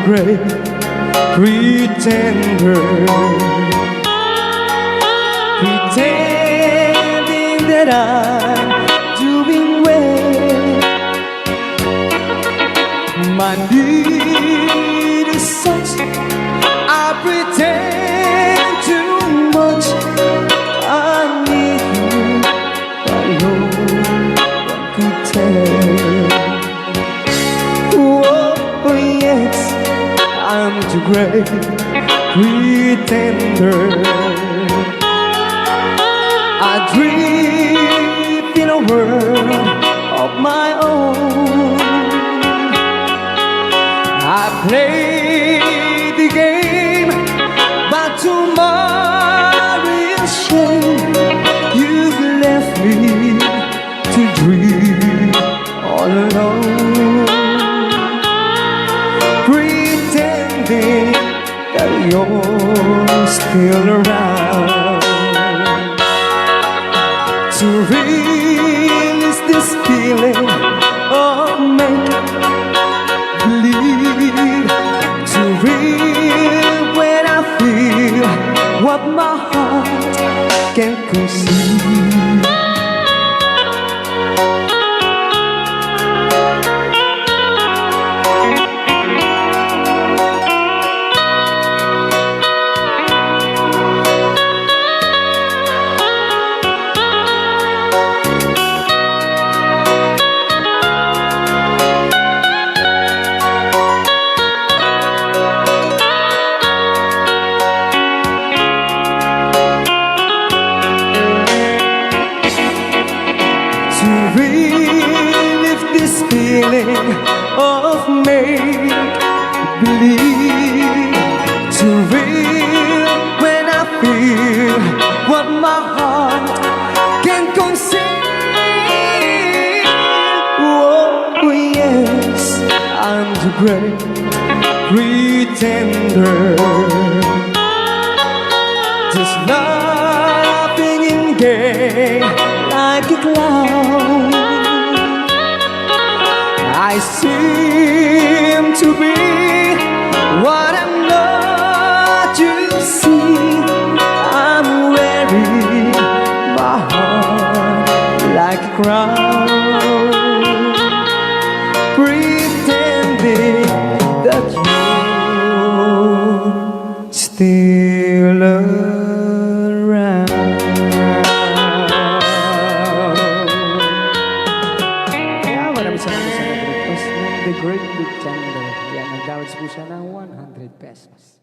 great pretender, pretending that I'm doing well. My need is such, I pretend too much. I need you, but no one could tell. Oh yes, I'm too great pretender. I dream in a world of my own. I play the game, but tomorrow is shame. You've left me to dream all alone, pretending that you're still around. To release this feeling of make-believe, to real when I feel what my heart can conceive. To relive this feeling of make-believe, to real when I feel what my heart can conceive. Oh yes, I'm the great pretender, just laughing in gay like a clown. I seem to be what I'm not, you see. I'm wearing my heart like a crown, pretending that you're still around. The Great Pretender. Yan, nag-downloads po siya ng 100 pesos.